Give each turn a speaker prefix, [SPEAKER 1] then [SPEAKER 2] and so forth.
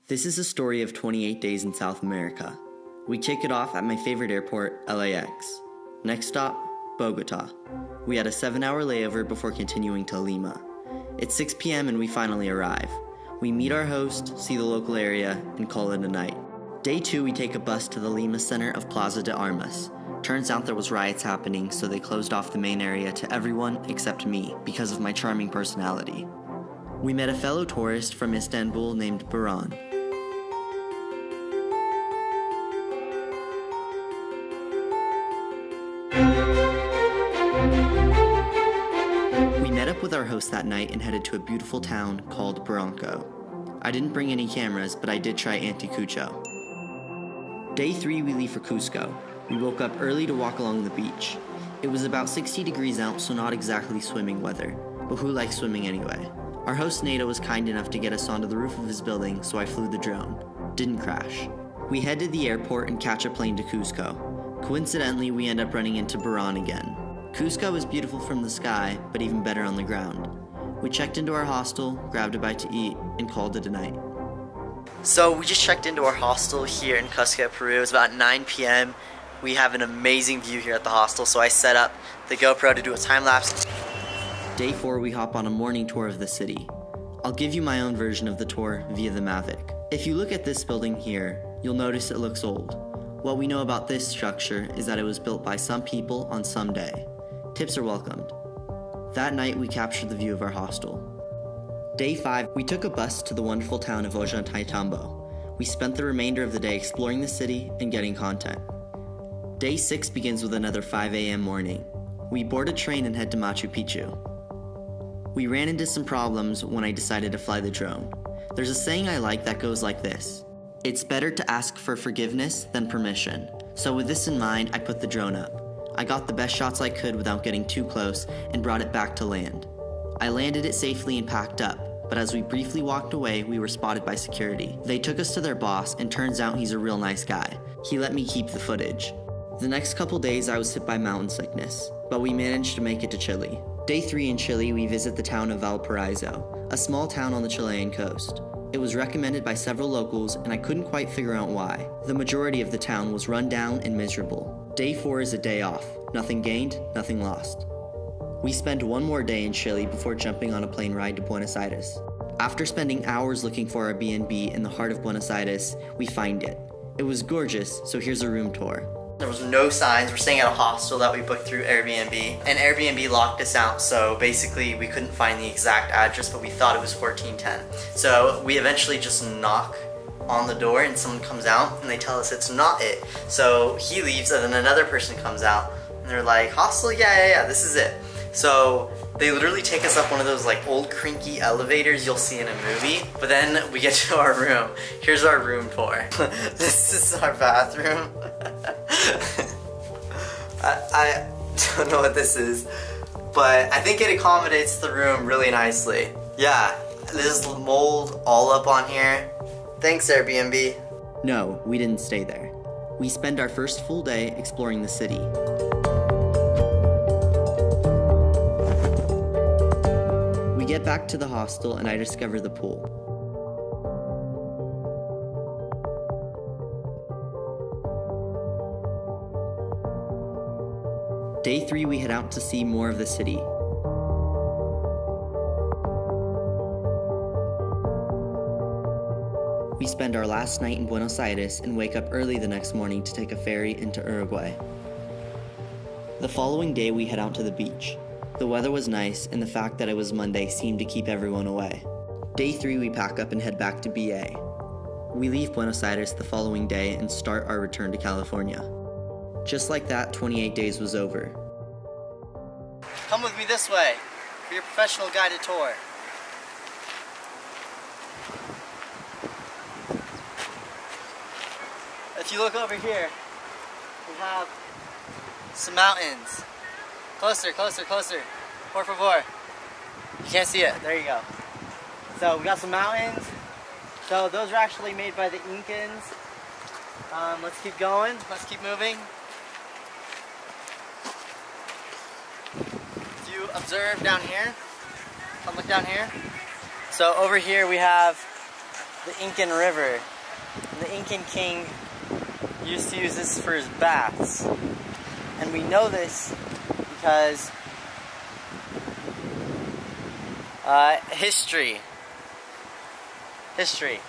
[SPEAKER 1] This is a story of 28 days in South America. We kick it off at my favorite airport, LAX. Next stop, Bogota. We had a 7-hour layover before continuing to Lima. It's 6 p.m. and we finally arrive. We meet our host, see the local area, and call it a night. Day 2, we take a bus to the Lima center of Plaza de Armas. Turns out there was riots happening, so they closed off the main area to everyone except me because of my charming personality. We met a fellow tourist from Istanbul named Baran. We met up with our host that night and headed to a beautiful town called Barranco. I didn't bring any cameras, but I did try Anticucho. Day 3, we leave for Cusco. We woke up early to walk along the beach. It was about 60 degrees out, so not exactly swimming weather, but who likes swimming anyway? Our host Nato was kind enough to get us onto the roof of his building, so I flew the drone. Didn't crash. We head to the airport and catch a plane to Cusco. Coincidentally, we end up running into Baran again. Cusco is beautiful from the sky, but even better on the ground. We checked into our hostel, grabbed a bite to eat, and called it a night. So we just checked into our hostel here in Cusco, Peru. It's about 9 p.m. We have an amazing view here at the hostel, so I set up the GoPro to do a time-lapse. Day 4, we hop on a morning tour of the city. I'll give you my own version of the tour via the Mavic. If you look at this building here, you'll notice it looks old. What we know about this structure is that it was built by some people on some day. Tips are welcomed. That night, we captured the view of our hostel. Day 5, we took a bus to the wonderful town of Ollantaytambo. We spent the remainder of the day exploring the city and getting content. Day 6 begins with another 5 a.m. morning. We board a train and head to Machu Picchu. We ran into some problems when I decided to fly the drone. There's a saying I like that goes like this: it's better to ask for forgiveness than permission. So with this in mind, I put the drone up. I got the best shots I could without getting too close and brought it back to land. I landed it safely and packed up, but as we briefly walked away, we were spotted by security. They took us to their boss, and turns out he's a real nice guy. He let me keep the footage. The next couple days I was hit by mountain sickness, but we managed to make it to Chile. Day 3 in Chile, we visit the town of Valparaiso, a small town on the Chilean coast. It was recommended by several locals, and I couldn't quite figure out why. The majority of the town was run down and miserable. Day 4 is a day off. Nothing gained, nothing lost. We spend one more day in Chile before jumping on a plane ride to Buenos Aires. After spending hours looking for our B&B in the heart of Buenos Aires, we find it. It was gorgeous, so here's a room tour. There was no signs. We're staying at a hostel that we booked through Airbnb, and Airbnb locked us out, so basically we couldn't find the exact address, but we thought it was 1410. So we eventually just knock on the door and someone comes out and they tell us it's not it. So he leaves and then another person comes out and they're like, hostel? Yeah, this is it. So they literally take us up one of those like old crinky elevators you'll see in a movie, but then we get to our room. Here's our room tour. This is our bathroom. I don't know what this is, but I think it accommodates the room really nicely. Yeah, there's mold all up on here. Thanks, Airbnb. No, we didn't stay there. We spend our first full day exploring the city. We get back to the hostel and I discover the pool. Day 3, we head out to see more of the city. We spend our last night in Buenos Aires and wake up early the next morning to take a ferry into Uruguay. The following day, we head out to the beach. The weather was nice, and the fact that it was Monday seemed to keep everyone away. Day 3, we pack up and head back to BA. We leave Buenos Aires the following day and start our return to California. Just like that, 28 days was over. Come with me this way for your professional guided tour. If you look over here, we have some mountains. Closer, closer, closer. Por favor. You can't see it. There you go. So we got some mountains. So those are actually made by the Incans. Let's keep going. Let's keep moving. If you observe down here, come look down here. So over here we have the Incan River. The Incan king used to use this for his baths. And we know this because history.